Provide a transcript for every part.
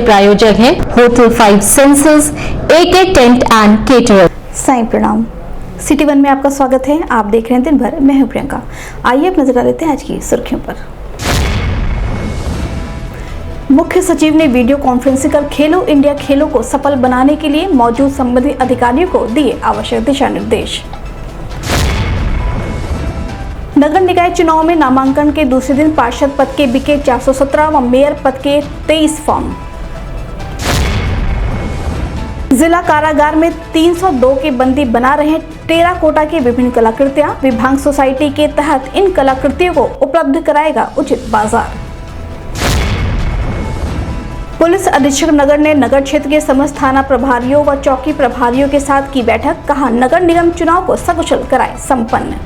प्रायोजक हैं hotel 5 senses, AK tent and caterer. Sai Pranam. City one में आपका स्वागत है। आप देख रहे हैं दिन भर, मैं हूं प्रियंका। आइए अब नजर डाल लेते हैं आज की सुर्खियों पर। मुख्य सचिव ने वीडियो कॉन्फ्रेंसिंग कर खेलो इंडिया खेलों को सफल बनाने के लिए मौजूद संबंधित अधिकारियों को दिए आवश्यक दिशा निर्देश। नगर निकाय चुनाव में नामांकन के दूसरे दिन पार्षद पद के बिके 417 व मेयर पद के 23 फॉर्म। जिला कारागार में 302 के बंदी बना रहे टेराकोटा की विभिन्न कलाकृतियां। विभाग सोसाइटी के तहत इन कलाकृतियों को उपलब्ध कराएगा उचित बाजार। पुलिस अधीक्षक नगर ने नगर क्षेत्र के समस्त थाना प्रभारियों व चौकी प्रभारियों के साथ की बैठक। कहा, नगर निगम चुनाव को सकुशल कराए संपन्न।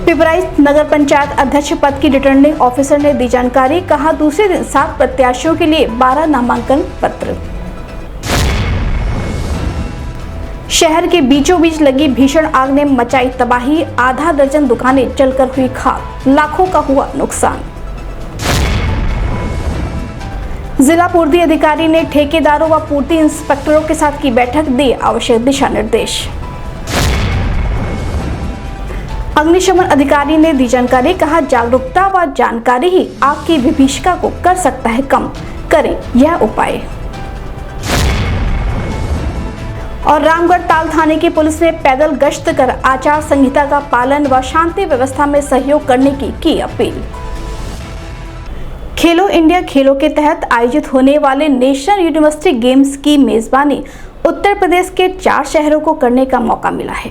पिपराइच नगर पंचायत अध्यक्ष पद की रिटर्निंग ऑफिसर ने दी जानकारी। कहा, दूसरे दिन 7 प्रत्याशियों के लिए 12 नामांकन पत्र। शहर के बीचों बीच लगी भीषण आग ने मचाई तबाही। आधा दर्जन दुकानें जलकर हुई खाक, लाखों का हुआ नुकसान। जिला पूर्ति अधिकारी ने ठेकेदारों व पूर्ति इंस्पेक्टरों के साथ की बैठक, दी आवश्यक दिशा निर्देश। अग्निशमन अधिकारी ने दी जानकारी। कहा, जागरूकता व जानकारी ही आग की विभीषिका को कर सकता है कम, करें यह उपाय। और रामगढ़ ताल थाने की पुलिस ने पैदल गश्त कर आचार संहिता का पालन व शांति व्यवस्था में सहयोग करने की अपील। खेलो इंडिया खेलों के तहत आयोजित होने वाले नेशनल यूनिवर्सिटी गेम्स की मेजबानी उत्तर प्रदेश के 4 शहरों को करने का मौका मिला है।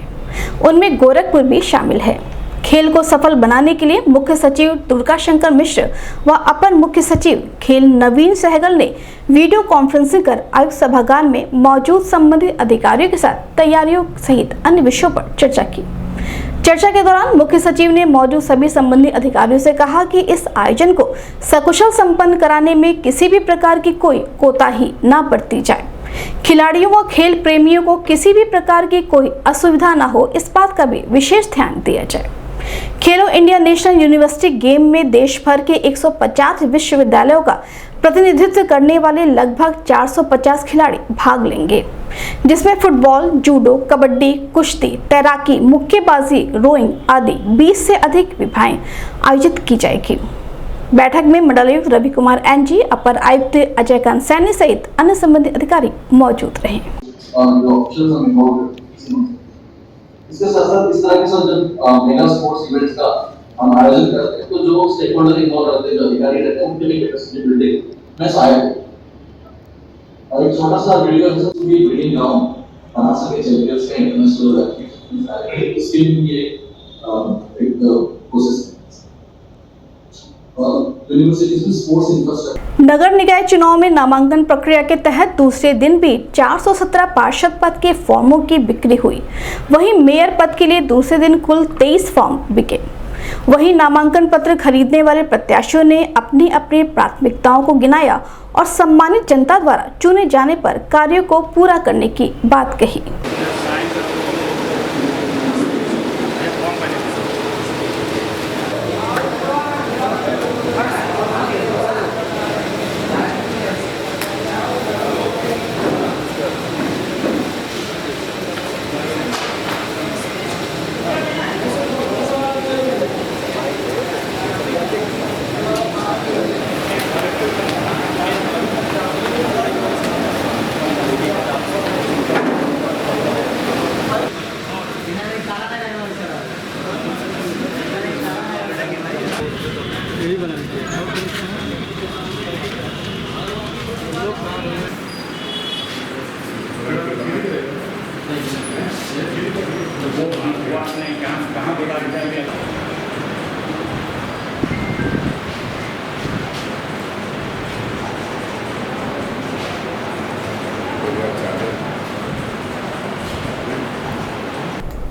उनमें गोरखपुर भी शामिल है। खेल को सफल बनाने के लिए मुख्य सचिव दुर्गा शंकर मिश्र व अपर मुख्य सचिव खेल नवीन सहगल ने वीडियो कॉन्फ्रेंसिंग कर आयुक्त सभागार में मौजूद संबंधित अधिकारियों के साथ तैयारियों सहित अन्य विषयों पर चर्चा की। चर्चा के दौरान मुख्य सचिव ने मौजूद सभी संबंधित अधिकारियों से कहा कि इस आयोजन को सकुशल संपन्न कराने में किसी भी प्रकार की कोई कोताही न बरती जाए। खिलाड़ियों व खेल प्रेमियों को किसी भी प्रकार की कोई असुविधा न हो, इस बात का भी विशेष ध्यान दिया जाए। खेलो इंडिया नेशनल यूनिवर्सिटी गेम में देश भर के 150 विश्वविद्यालयों का प्रतिनिधित्व करने वाले लगभग 450 खिलाड़ी भाग लेंगे, जिसमें फुटबॉल, जूडो, कबड्डी, कुश्ती, तैराकी, मुक्केबाजी, रोइंग आदि 20 से अधिक विभाएं आयोजित की जाएगी। बैठक में मंडलायुक्त रवि कुमार NG, अपर आयुक्त अजय कांत सैनी सहित अन्य संबंधित अधिकारी मौजूद रहे। इसके साथ इस तरह के जब मेगा स्पोर्ट्स इवेंट्स का हम आयोजन करते हैं तो जो स्टेक होल्डर इन्वॉल्व रहते हैं, जो अधिकारी रहते हैं, उनके लिए कैपेसिटी बिल्डिंग में सहायक है। और एक छोटा सा वीडियो जैसे भी बिल्डिंग ग्राउंड बना सके चैंपियंस का इंटरनेशनल इसके लिए एक कोशिश। नगर निकाय चुनाव में नामांकन प्रक्रिया के तहत दूसरे दिन भी 417 पार्षद पद के फॉर्मों की बिक्री हुई। वहीं मेयर पद के लिए दूसरे दिन कुल 23 फॉर्म बिके। वहीं नामांकन पत्र खरीदने वाले प्रत्याशियों ने अपनी अपनी प्राथमिकताओं को गिनाया और सम्मानित जनता द्वारा चुने जाने पर कार्यों को पूरा करने की बात कही।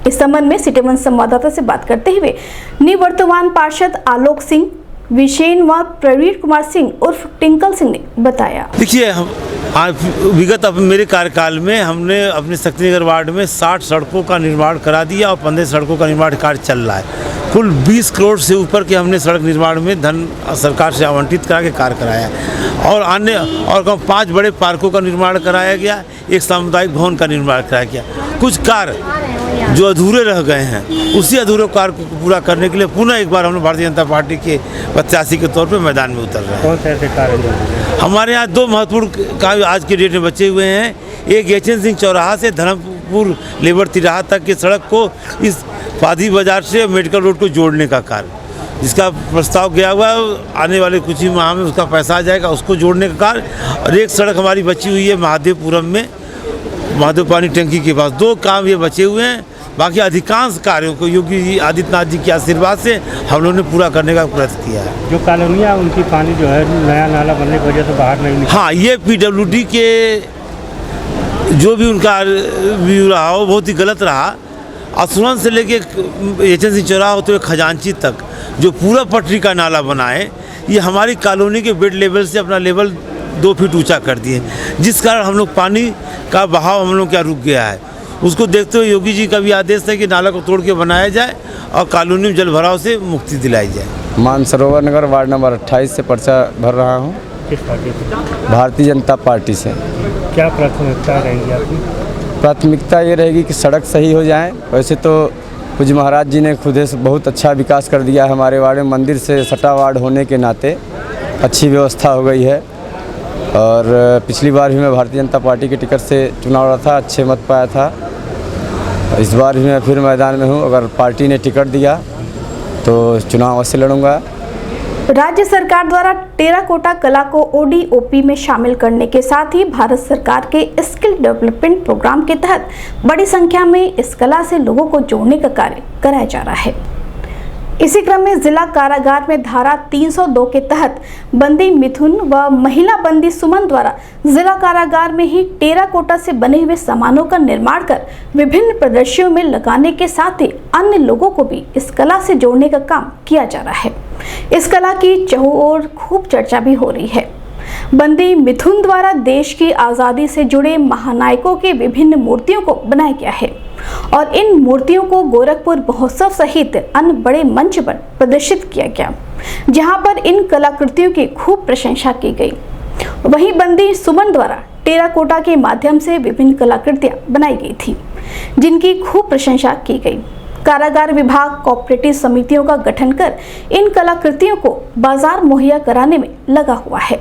इस संबंध में सिटी वन संवाददाता से बात करते हुए निवर्तमान पार्षद आलोक सिंह, विशेन व प्रवीण कुमार सिंह उर्फ टिंकल सिंह ने बताया। देखिए, हम विगत मेरे कार्यकाल में हमने अपने शक्तिनगर वार्ड में 60 सड़कों का निर्माण करा दिया और 15 सड़कों का निर्माण कार्य चल रहा है। कुल 20 करोड़ से ऊपर के हमने सड़क निर्माण में धन सरकार से आवंटित करा के कार्य कराया और अन्य और 5 बड़े पार्कों का निर्माण कराया गया, एक सामुदायिक भवन का निर्माण कराया गया। कुछ कार्य जो अधूरे रह गए हैं उसी अधूरे कार्य को पूरा करने के लिए पुनः एक बार हम लोग भारतीय जनता पार्टी के प्रत्याशी के तौर पर मैदान में उतर रहे हैं। कौन से ऐसे कार्य हमारे यहाँ 2 महत्वपूर्ण कार्य आज के डेट में बचे हुए हैं। एक एचएन सिंह चौराहा से धर्मपुर लेबर तिराहा तक की सड़क को इस पाधी बाजार से मेडिकल रोड को जोड़ने का कार्य, जिसका प्रस्ताव गया हुआ है, आने वाले कुछ ही माह में उसका पैसा आ जाएगा, उसको जोड़ने का कार्य। और एक सड़क हमारी बची हुई है महादेवपुरम में, महादेव पानी टंकी के पास। 2 काम ये बचे हुए हैं। बाकी अधिकांश कार्यों को योगी जी आदित्यनाथ जी के आशीर्वाद से हम लोगों ने पूरा करने का प्रयत्न किया है। जो कॉलोनियाँ उनकी पानी जो है नया नाला बनने की वजह से बाहर नहीं निकल। हाँ, ये पीडब्ल्यूडी के जो भी उनका व्यू रहा वो बहुत ही गलत रहा। आसुरन से लेके एचएन सिंह चौराहा होते हुए खजांची तक जो पूरा पटरी का नाला बना है, ये हमारी कॉलोनी के बेड लेवल से अपना लेवल 2 फीट ऊंचा कर दिए, जिस कारण हम लोग पानी का बहाव हम लोग क्या रुक गया है। उसको देखते हुए योगी जी का भी आदेश है कि नाला को तोड़ के बनाया जाए और कॉलोनी में जल भराव से मुक्ति दिलाई जाए। मानसरोवर नगर वार्ड नंबर 28 से पर्चा भर रहा हूँ। किस पार्टी से? भारतीय जनता पार्टी से। क्या प्राथमिकता रहेगी आपकी? प्राथमिकता ये रहेगी कि सड़क सही हो जाए। वैसे तो पूज्य महाराज जी ने खुद से बहुत अच्छा विकास कर दिया है हमारे वार्ड में। मंदिर से सटा वार्ड होने के नाते अच्छी व्यवस्था हो गई है। और पिछली बार भी मैं भारतीय जनता पार्टी के टिकट से चुनाव लड़ा था, अच्छे मत पाया था। इस बार भी मैं फिर मैदान में हूँ। अगर पार्टी ने टिकट दिया तो चुनाव अवश्य लड़ूंगा। राज्य सरकार द्वारा टेराकोटा कला को ओडीओपी में शामिल करने के साथ ही भारत सरकार के स्किल डेवलपमेंट प्रोग्राम के तहत बड़ी संख्या में इस कला से लोगों को जोड़ने का कार्य कराया जा रहा है। इसी क्रम में जिला कारागार में धारा 302 के तहत बंदी मिथुन व महिला बंदी सुमन द्वारा जिला कारागार में ही टेराकोटा से बने हुए सामानों का निर्माण कर विभिन्न प्रदर्शनियों में लगाने के साथ ही अन्य लोगों को भी इस कला से जोड़ने का काम किया जा रहा है। इस कला की चहुओर खूब चर्चा भी हो रही है। बंदी मिथुन द्वारा देश की आज़ादी से जुड़े महानायकों के विभिन्न मूर्तियों को बनाया गया है और इन मूर्तियों को गोरखपुर महोत्सव सहित अन्य बड़े मंच पर प्रदर्शित किया गया, जहां पर इन कलाकृतियों की खूब प्रशंसा की गई। वहीं बंदी सुमन द्वारा टेराकोटा के माध्यम से विभिन्न कलाकृतियां बनाई गई थी, जिनकी खूब प्रशंसा की गई। कारागार विभाग कोऑपरेटिव समितियों का गठन कर इन कलाकृतियों को बाजार मुहैया कराने में लगा हुआ है,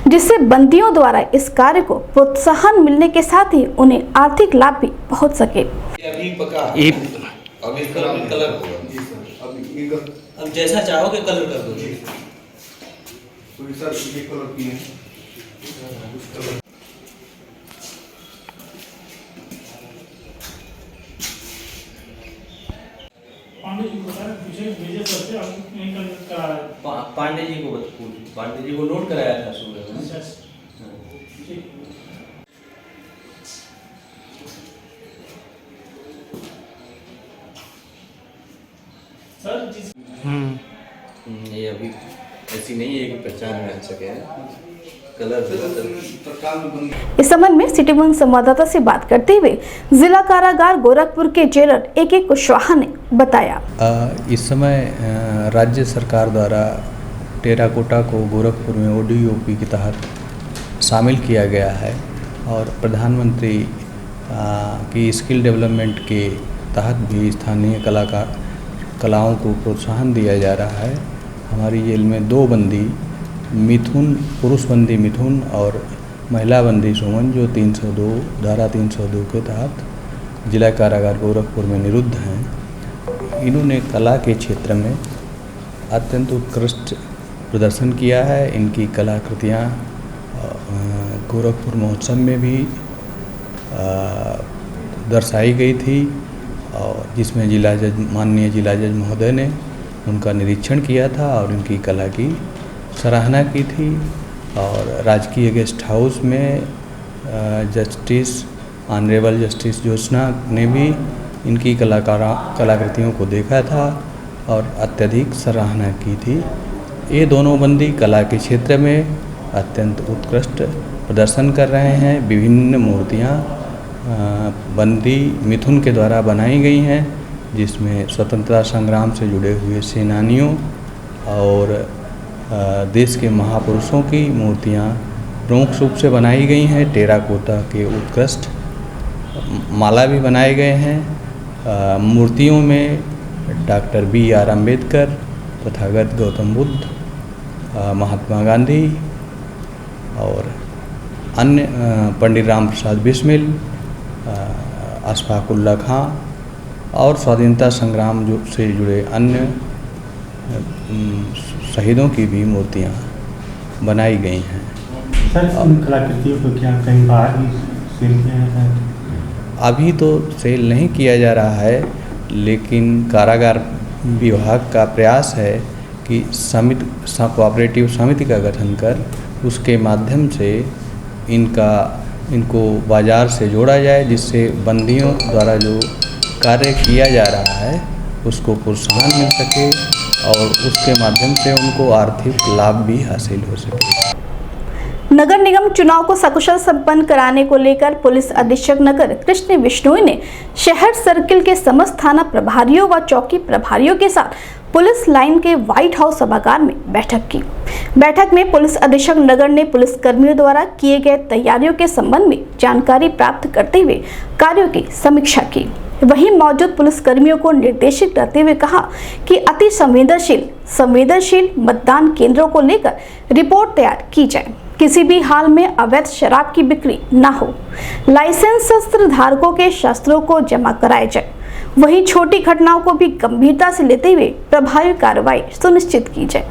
जिससे बंदियों द्वारा इस कार्य को प्रोत्साहन मिलने के साथ ही उन्हें आर्थिक लाभ भी पहुंच सके। अब जैसा चाहोगे कलर कर दो। पांडे जी को पांडे जी को नोट कराया था सुबह में। ये अभी ऐसी नहीं है कि पहचान में आ सके कलर। इस संबंध में सिटी वन संवाददाता से बात करते हुए जिला कारागार गोरखपुर के जेलर AK कुशवाहा ने बताया, इस समय राज्य सरकार द्वारा टेराकोटा को गोरखपुर में ODOP के तहत शामिल किया गया है और प्रधानमंत्री की स्किल डेवलपमेंट के तहत भी स्थानीय कलाओं को प्रोत्साहन दिया जा रहा है। हमारी जेल में 2 बंदी मिथुन, पुरुष बंदी मिथुन और महिला बंदी सुमन, जो 302 धारा 302 के तहत जिला कारागार गोरखपुर में निरुद्ध हैं, इन्होंने कला के क्षेत्र में अत्यंत उत्कृष्ट प्रदर्शन किया है। इनकी कलाकृतियाँ गोरखपुर महोत्सव में भी दर्शाई गई थी और जिसमें माननीय जिला जज महोदय ने उनका निरीक्षण किया था और उनकी कला की सराहना की थी। और राजकीय गेस्ट हाउस में ऑनरेबल जस्टिस ज्योत्सना ने भी इनकी कलाकृतियों को देखा था और अत्यधिक सराहना की थी। ये दोनों बंदी कला के क्षेत्र में अत्यंत उत्कृष्ट प्रदर्शन कर रहे हैं। विभिन्न मूर्तियाँ बंदी मिथुन के द्वारा बनाई गई हैं जिसमें स्वतंत्रता संग्राम से जुड़े हुए सेनानियों और देश के महापुरुषों की मूर्तियाँ प्रमुख रूप से बनाई गई हैं। टेराकोटा के उत्कृष्ट माला भी बनाए गए हैं। मूर्तियों में डॉक्टर B.R. अम्बेडकर, तथागत गौतम बुद्ध, महात्मा गांधी और अन्य पंडित राम प्रसाद बिस्मिल, अशफाकुल्ला खां और स्वाधीनता संग्राम से जुड़े अन्य शहीदों की भी मूर्तियाँ बनाई गई हैं। सर, उन कलाकृतियों को क्या कहीं बाहर भी सेल किया जाता है? अभी तो सेल नहीं किया जा रहा है, लेकिन कारागार विभाग का प्रयास है कि कोऑपरेटिव समिति का गठन कर उसके माध्यम से इनको बाज़ार से जोड़ा जाए, जिससे बंदियों द्वारा जो कार्य किया जा रहा है उसको प्रोत्साहन मिल सके और उसके माध्यम से उनको आर्थिक लाभ भी हासिल हो सके। नगर निगम चुनाव को सकुशल संपन्न कराने को लेकर पुलिस अधीक्षक नगर कृष्ण विश्नोई ने शहर सर्किल के समस्त थाना प्रभारियों व चौकी प्रभारियों के साथ पुलिस लाइन के व्हाइट हाउस सभागार में बैठक की। बैठक में पुलिस अधीक्षक नगर ने पुलिस कर्मियों द्वारा किए गए तैयारियों के संबंध में जानकारी प्राप्त करते हुए कार्यों की समीक्षा की। वहीं मौजूद पुलिस कर्मियों को निर्देशित करते हुए कहा कि अति संवेदनशील मतदान केंद्रों को लेकर रिपोर्ट तैयार की जाए, किसी भी हाल में अवैध शराब की बिक्री न हो, लाइसेंस शस्त्र धारकों के शस्त्रों को जमा कराया जाए। वहीं छोटी घटनाओं को भी गंभीरता से लेते हुए प्रभावी कार्रवाई सुनिश्चित की जाए।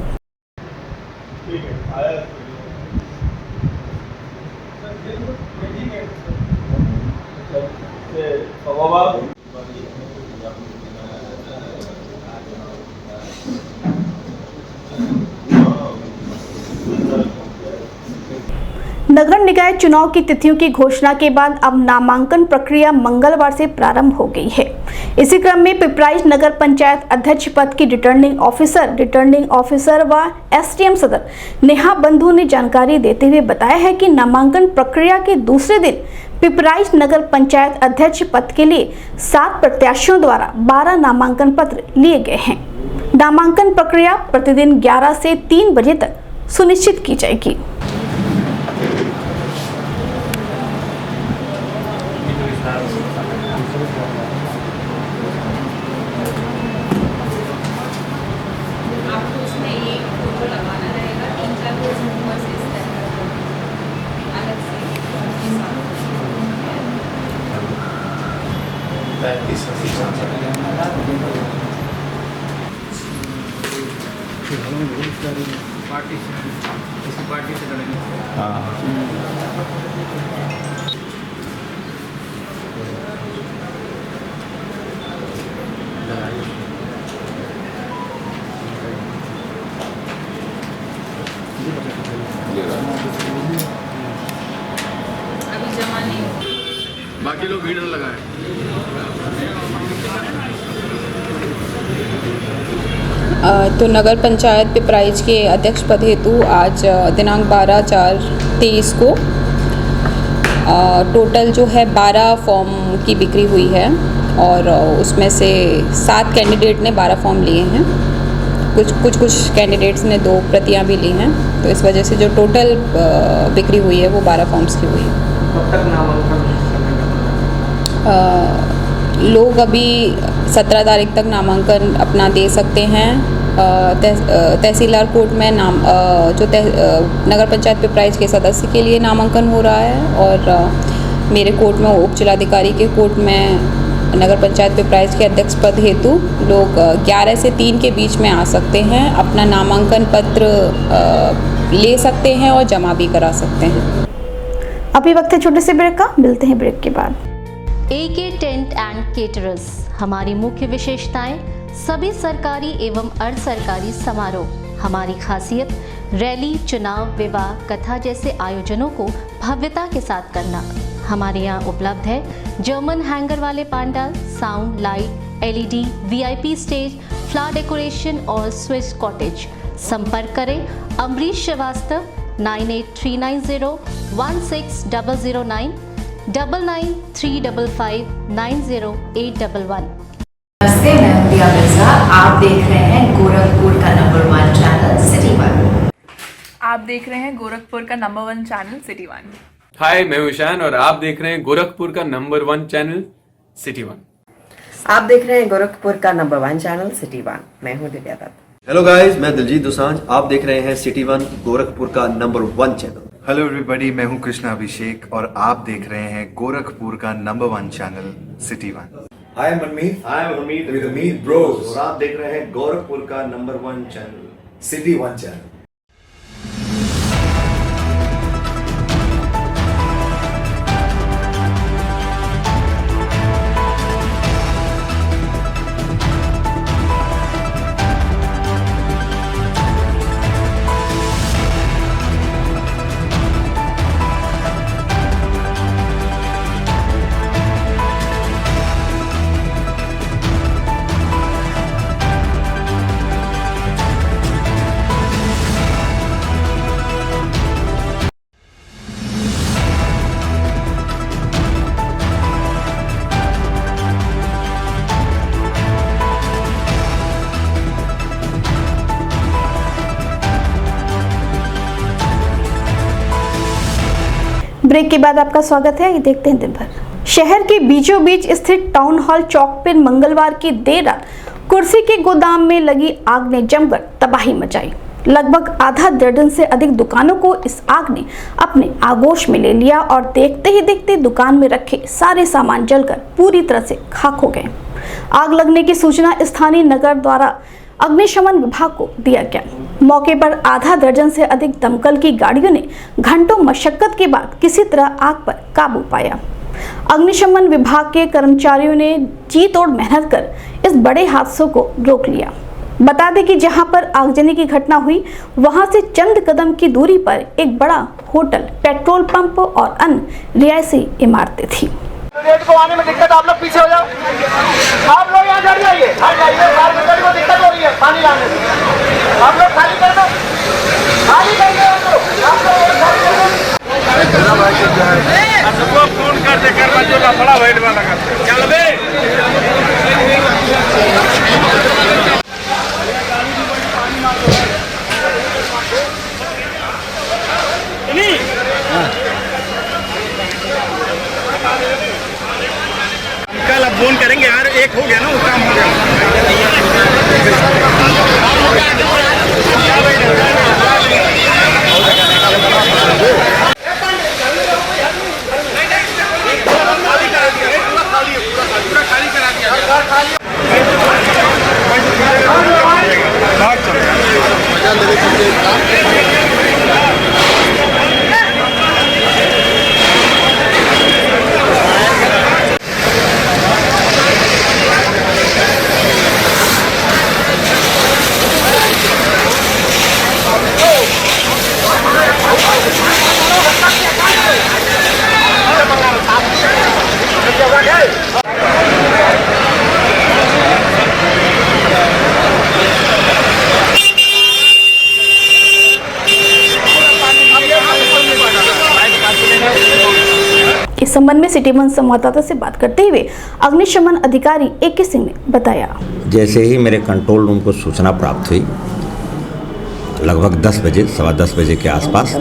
नगर निकाय चुनाव की तिथियों की घोषणा के बाद अब नामांकन प्रक्रिया मंगलवार से प्रारंभ हो गई है। इसी क्रम में पिपराइच नगर पंचायत अध्यक्ष पद की रिटर्निंग ऑफिसर व एसडीएम सदर नेहा बंधु ने जानकारी देते हुए बताया है कि नामांकन प्रक्रिया के दूसरे दिन पिपराइच नगर पंचायत अध्यक्ष पद के लिए 7 प्रत्याशियों द्वारा 12 नामांकन पत्र लिए गए हैं। नामांकन प्रक्रिया प्रतिदिन 11 से 3 बजे तक सुनिश्चित की जाएगी। अभी जमा नहीं, बाकी लोग भीड़ लगाए। तो नगर पंचायत पिपराइच के अध्यक्ष पद हेतु आज दिनांक 12/4/23 को टोटल जो है 12 फॉर्म की बिक्री हुई है और उसमें से 7 कैंडिडेट ने 12 फॉर्म लिए हैं। कुछ कैंडिडेट्स ने 2 प्रतियां भी ली हैं, तो इस वजह से जो टोटल बिक्री हुई है वो 12 फॉर्म्स की हुई है। कब तक नामांकन? लोग अभी 17 तारीख तक नामांकन अपना दे सकते हैं। तहसीलदार कोर्ट में नगर पंचायत पिपराइच के सदस्य के लिए नामांकन हो रहा है और मेरे कोर्ट में उप जिलाधिकारी के कोर्ट में नगर पंचायत पिपराइच के अध्यक्ष पद हेतु लोग 11 से 3 के बीच में आ सकते हैं, अपना नामांकन पत्र ले सकते हैं और जमा भी करा सकते हैं। अभी वक्त है छोटे से ब्रेक का, मिलते हैं ब्रेक के बाद। AK टेंट एंड केटरर्स, हमारी मुख्य विशेषताएं सभी सरकारी एवं अर्ध सरकारी समारोह। हमारी खासियत रैली, चुनाव, विवाह, कथा जैसे आयोजनों को भव्यता के साथ करना। हमारे यहाँ उपलब्ध है जर्मन हैंगर वाले pandal, sound, light, LED, VIP stage, flower decoration और स्विस कॉटेज। संपर्क करें अमरीश श्रीवास्तव 9839016009 9935590811। नमस्ते, देख रहे हैं गोरखपुर का नंबर 1 चैनल सिटी 1। हाय, मैं हूं ईशान और आप देख रहे हैं गोरखपुर का नंबर 1 चैनल सिटी 1। आप देख रहे हैं गोरखपुर का नंबर 1 चैनल सिटी 1। मैं हूं दिव्या दत्त। हेलो गाइस, मैं दिलजीत दोसांझ। आप देख रहे हैं सिटी 1 गोरखपुर का नंबर 1 चैनल। हेलो एवरीबॉडी, मैं हूं कृष्णा अभिषेक और आप देख रहे हैं गोरखपुर का number 1 channel City 1। Hi, I'm Manmeet. Hi, I'm Amit with Amit Bros. और आप देख रहे हैं गोरखपुर का number 1 channel City 1 channel. Break के बाद आपका स्वागत है। ये देखते हैं दिन भर। शहर के बीचों बीच स्थित टाउन हॉल चौक पर मंगलवार की देर रात कुर्सी के गोदाम में लगी आग ने जमकर तबाही मचाई। लगभग आधा दर्जन से अधिक दुकानों को इस आग ने अपने आगोश में ले लिया और देखते ही देखते दुकान में रखे सारे सामान जलकर पूरी तरह से खाक हो गए। आग लगने की सूचना स्थानीय नगर द्वारा अग्निशमन विभाग को दिया गया। मौके पर आधा दर्जन से अधिक दमकल की गाड़ियों ने घंटों मशक्कत के बाद किसी तरह आग पर काबू पाया। अग्निशमन विभाग के कर्मचारियों ने जी तोड़ मेहनत कर इस बड़े हादसों को रोक लिया। बता दें कि जहां पर आगजनी की घटना हुई वहां से चंद कदम की दूरी पर एक बड़ा होटल, पेट्रोल पंप और अन्य रिहायशी इमारतें थी। रेट को आने में दिक्कत, आप लोग पीछे हो जाओ। आप लोग यहाँ चढ़ जाइए, हट जाइए। कार में को दिक्कत हो रही है पानी लाने में। आप लोग खाली कर दो, खाली कर दो। आप लोग खाली कर दो। सबको फोन कर दे कर बच्चों का बड़ा वेट वाला करते चल बे। कल अब फोन करेंगे यार, एक हो गया ना, वो काम हो गया। खाली करा दिया। इस संबंध में सिटी 1 संवाददाता से बात करते हुए अग्निशमन अधिकारी AK सिंह ने बताया, जैसे ही मेरे कंट्रोल रूम को सूचना प्राप्त हुई लगभग 10 बजे, सवा 10 बजे के आसपास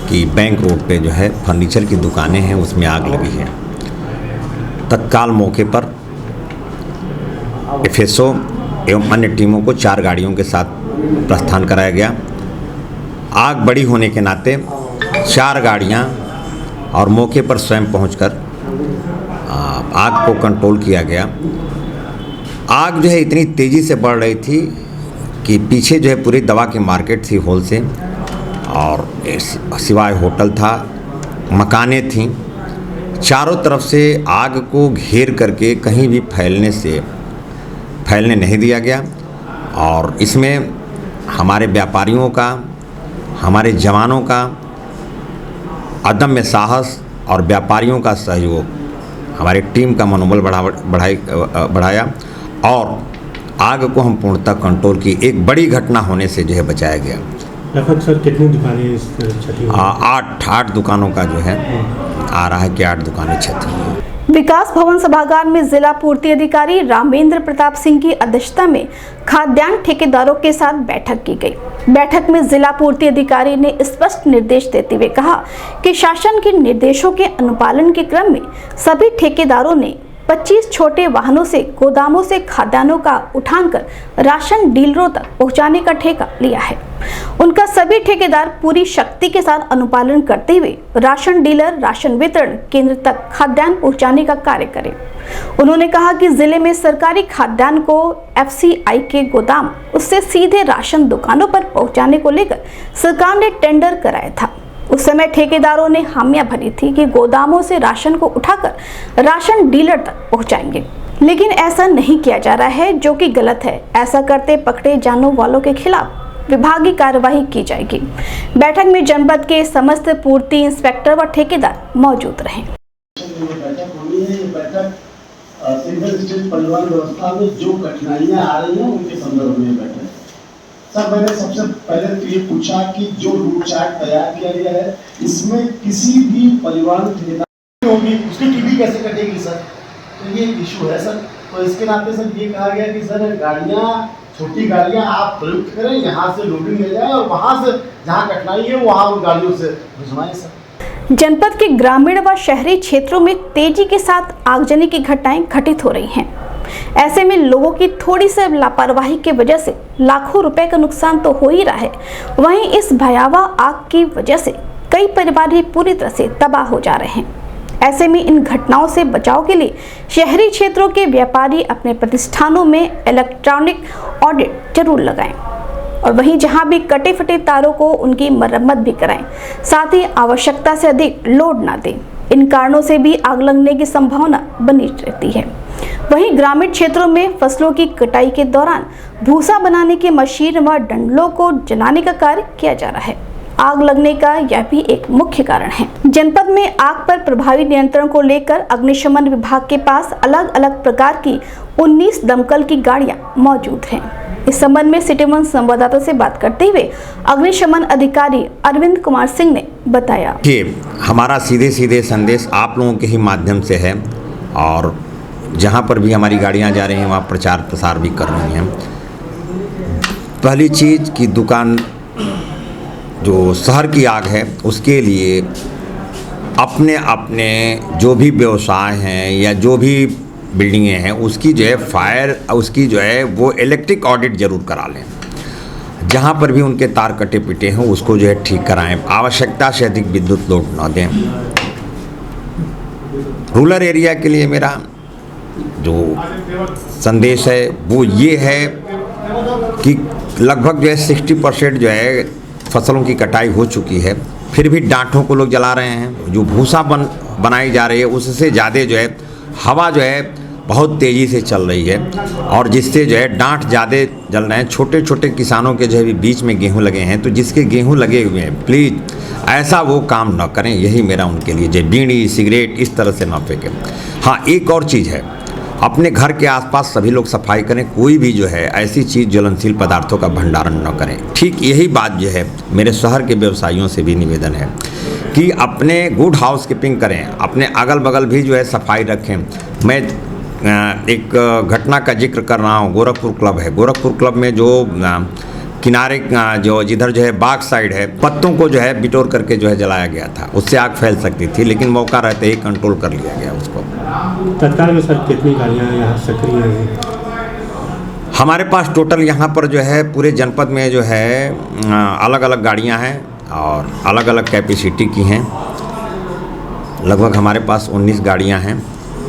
कि बैंक रोड पे जो है फर्नीचर की दुकानें हैं उसमें आग लगी है। तत्काल मौके पर FSO एवं अन्य टीमों को 4 गाड़ियों के साथ प्रस्थान कराया गया। आग बड़ी होने के नाते 4 गाड़ियां और मौके पर स्वयं पहुंचकर आग को कंट्रोल किया गया। आग जो है इतनी तेज़ी से बढ़ रही थी कि पीछे जो है पूरी दवा की मार्केट थी होल से, और सिवाय होटल था, मकानें थीं। चारों तरफ से आग को घेर करके कहीं भी फैलने नहीं दिया गया। और इसमें हमारे व्यापारियों का, हमारे जवानों का अदम्य साहस और व्यापारियों का सहयोग हमारी टीम का मनोबल बढ़ाया और आग को हम पूर्णतः कंट्रोल की। एक बड़ी घटना होने से जो है बचाया गया। लगभग सर कितनी दुकानें क्षति हुई? 8 दुकानों का जो है आ रहा है कि 8 दुकानें क्षति हुई। विकास भवन सभागार में जिला पूर्ति अधिकारी रामेंद्र प्रताप सिंह की अध्यक्षता में खाद्यान्न ठेकेदारों के साथ बैठक की गई। बैठक में जिला पूर्ति अधिकारी ने स्पष्ट निर्देश देते हुए कहा कि शासन के निर्देशों के अनुपालन के क्रम में सभी ठेकेदारों ने 25 छोटे वाहनों से गोदामों से खाद्यान्नों का उठाकर राशन डीलरों तक पहुंचाने का ठेका लिया है। उनका सभी ठेकेदार पूरी शक्ति के साथ अनुपालन करते हुए राशन डीलर राशन वितरण केंद्र तक खाद्यान्न पहुंचाने का कार्य करें। उन्होंने कहा कि जिले में सरकारी खाद्यान्न को FCI के गोदाम उससे सीधे राशन दुकानों पर पहुंचाने को लेकर सरकार ने टेंडर कराया था। उस समय ठेकेदारों ने हामियां भरी थी कि गोदामों से राशन को उठाकर राशन डीलर तक पहुंचाएंगे, लेकिन ऐसा नहीं किया जा रहा है, जो कि गलत है। ऐसा करते पकड़े जाने वालों के खिलाफ विभागीय कार्यवाही की जाएगी। बैठक में जनपद के समस्त पूर्ति इंस्पेक्टर व ठेकेदार मौजूद रहे। सिंगल स्टेज परिवहन व्यवस्था में जो कठिनाइयां आ रही हैं उनके संदर्भ में बैठक। सर, मैंने सबसे पहले तो ये पूछा कि जो रूट चार्ट तैयार किया गया है इसमें किसी भी परिवहन ठेकेदार होगी उसकी टीवी कैसे कटेगी सर, तो ये इशू है सर। तो इसके नाते सर ये कहा गया कि सर गाड़ियाँ, छोटी गाड़ियाँ आप प्रयुक्त करें, यहाँ से लोडिंग ले जाए और वहाँ से जहाँ कठिनाई है वहाँ उन गाड़ियों से भिजवाएं सर। जनपद के ग्रामीण व शहरी क्षेत्रों में तेजी के साथ आगजनी की घटनाएं घटित हो रही हैं। ऐसे में लोगों की थोड़ी सी लापरवाही की वजह से लाखों रुपए का नुकसान तो हो ही रहा है, वहीं इस भयावह आग की वजह से कई परिवार भी पूरी तरह से तबाह हो जा रहे हैं। ऐसे में इन घटनाओं से बचाव के लिए शहरी क्षेत्रों के व्यापारी अपने प्रतिष्ठानों में इलेक्ट्रॉनिक ऑडिट जरूर लगाएं और वहीं जहां भी कटे फटे तारों को उनकी मरम्मत भी कराएं, साथ ही आवश्यकता से अधिक लोड ना दें। इन कारणों से भी आग लगने की संभावना बनी रहती है। वहीं ग्रामीण क्षेत्रों में फसलों की कटाई के दौरान भूसा बनाने की मशीन व डंडलों को जलाने का कार्य किया जा रहा है। आग लगने का यह भी एक मुख्य कारण है। जनपद में आग पर प्रभावी नियंत्रण को लेकर अग्निशमन विभाग के पास अलग अलग प्रकार की 19 दमकल की गाड़ियां मौजूद हैं। इस संबंध में सिटी वन संवाददाता से बात करते हुए अग्निशमन अधिकारी अरविंद कुमार सिंह ने बताया कि हमारा सीधे सीधे संदेश आप लोगों के ही माध्यम से है और जहाँ पर भी हमारी गाड़ियाँ जा रही हैं वहाँ प्रचार प्रसार भी कर रही हैं। पहली चीज़ की दुकान जो शहर की आग है उसके लिए अपने अपने जो भी व्यवसाय हैं या जो भी बिल्डिंगें हैं उसकी जो है फायर उसकी जो है वो इलेक्ट्रिक ऑडिट ज़रूर करा लें। जहाँ पर भी उनके तार कटे पिटे हैं उसको जो है ठीक कराएं। आवश्यकता से अधिक विद्युत लोड न दें। रूरल एरिया के लिए मेरा जो संदेश है वो ये है कि लगभग जो है 60% जो है फसलों की कटाई हो चुकी है, फिर भी डांठों को लोग जला रहे हैं। जो भूसा बनाई जा रही है उससे ज़्यादा जो है हवा जो है बहुत तेज़ी से चल रही है और जिससे जो है डांठ ज़्यादा जल रहे हैं। छोटे छोटे किसानों के जो है बीच में गेहूं लगे हैं, तो जिसके गेहूं लगे हुए हैं प्लीज़ ऐसा वो काम न करें। यही मेरा उनके लिए जो बीड़ी सिगरेट इस तरह से न फेंकें। हाँ, एक और चीज़ है, अपने घर के आसपास सभी लोग सफाई करें। कोई भी जो है ऐसी चीज़ ज्वलनशील पदार्थों का भंडारण न करें। ठीक यही बात जो है मेरे शहर के व्यवसायियों से भी निवेदन है कि अपने गुड हाउस कीपिंग करें, अपने अगल बगल भी जो है सफाई रखें। मैं एक घटना का जिक्र कर रहा हूँ। गोरखपुर क्लब है, गोरखपुर क्लब में जो किनारे जो जिधर जो है बाग साइड है, पत्तों को जो है बिटोर करके जो है जलाया गया था। उससे आग फैल सकती थी, लेकिन मौका रहते ही कंट्रोल कर लिया गया उसको। तत्काल में सर कितनी गाड़ियाँ यहाँ सक्रिय हैं? हमारे पास टोटल यहाँ पर जो है पूरे जनपद में जो है अलग अलग गाड़ियाँ हैं और अलग अलग कैपेसिटी की हैं। लगभग हमारे पास 19 गाड़ियाँ हैं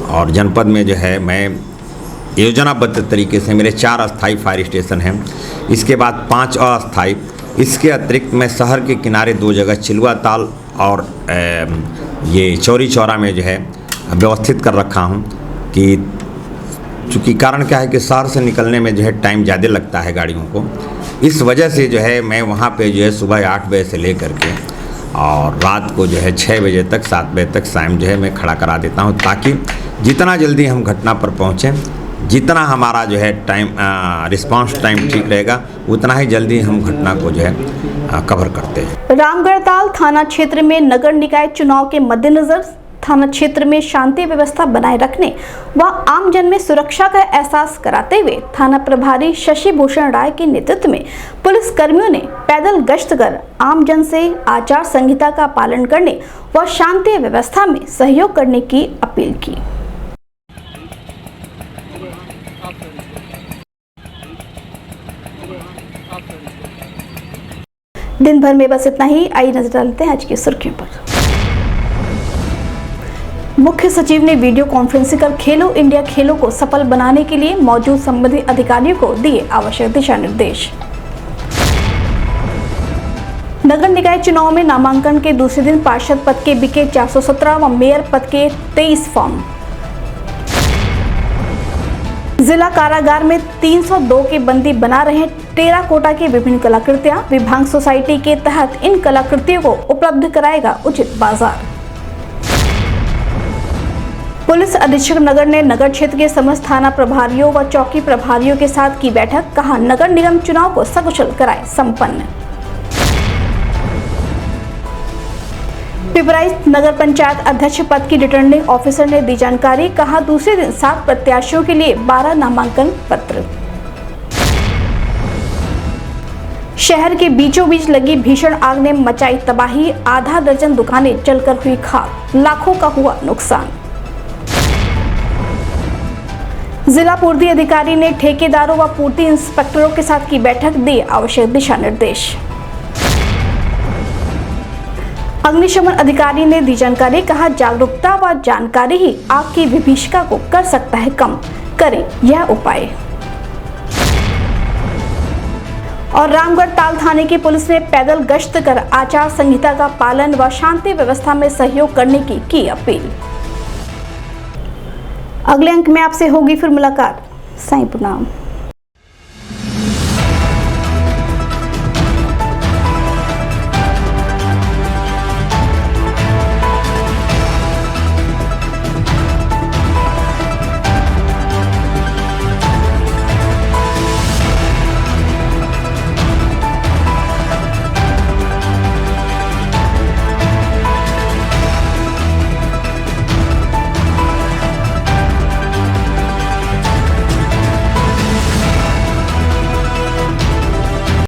और जनपद में जो है मैं योजनाबद्ध तरीके से मेरे 4 अस्थाई फायर स्टेशन हैं, इसके बाद 5 अस्थाई। इसके अतिरिक्त मैं शहर के किनारे 2 जगह चिलुआ ताल और ये चौरी चौरा में जो है व्यवस्थित कर रखा हूँ कि चूँकि कारण क्या है कि शहर से निकलने में जो है टाइम ज़्यादा लगता है गाड़ियों को। इस वजह से जो है मैं वहाँ पे जो है सुबह 8 बजे से ले करके और रात को जो है 6 बजे तक 7 बजे तक शाम जो है मैं खड़ा करा देता हूँ, ताकि जितना जल्दी हम घटना पर पहुँचें, जितना हमारा जो है टाइम रिस्पांस टाइम ठीक रहेगा, उतना ही जल्दी हम घटना को जो है कवर करते हैं। रामगढ़ताल थाना क्षेत्र में नगर निकाय चुनाव के मद्देनजर थाना क्षेत्र में शांति व्यवस्था बनाए रखने व आमजन में सुरक्षा का एहसास कराते हुए थाना प्रभारी शशि भूषण राय के नेतृत्व में पुलिस कर्मियों ने पैदल गश्त कर आमजन से आचार संहिता का पालन करने व शांति व्यवस्था में सहयोग करने की अपील की। दिन भर में बस इतना ही। आइए नजर डालते हैं आज की सुर्खियों पर। मुख्य सचिव ने वीडियो कॉन्फ्रेंसिंग कर खेलो इंडिया खेलों को सफल बनाने के लिए मौजूद संबंधित अधिकारियों को दिए आवश्यक दिशा निर्देश। नगर निकाय चुनाव में नामांकन के दूसरे दिन पार्षद पद के बिके 417 व मेयर पद के 23 फॉर्म। जिला कारागार में 302 के बंदी बना रहे टेराकोटा की विभिन्न कलाकृतियां। विभाग सोसाइटी के तहत इन कलाकृतियों को उपलब्ध कराएगा उचित बाजार। पुलिस अधीक्षक नगर ने नगर क्षेत्र के समस्त थाना प्रभारियों व चौकी प्रभारियों के साथ की बैठक। कहा, नगर निगम चुनाव को सकुशल कराए संपन्न। पिपराइच नगर पंचायत अध्यक्ष पद की रिटर्निंग ऑफिसर ने दी जानकारी। कहा, दूसरे दिन 7 प्रत्याशियों के लिए 12 नामांकन पत्र। शहर के बीचों बीच लगी भीषण आग ने मचाई तबाही। आधा दर्जन दुकानें जलकर हुई खाक, लाखों का हुआ नुकसान। जिला पूर्ति अधिकारी ने ठेकेदारों व पूर्ति इंस्पेक्टरों के साथ की बैठक। दिए आवश्यक दिशा निर्देश। अग्निशमन अधिकारी ने दी जानकारी। कहा, जागरूकता व जानकारी ही आग की विभीषिका को कर सकता है कम। करें यह उपाय। और रामगढ़ ताल थाने की पुलिस ने पैदल गश्त कर आचार संहिता का पालन व शांति व्यवस्था में सहयोग करने की अपील। अगले अंक में आपसे होगी फिर मुलाकात। साईं प्रणाम।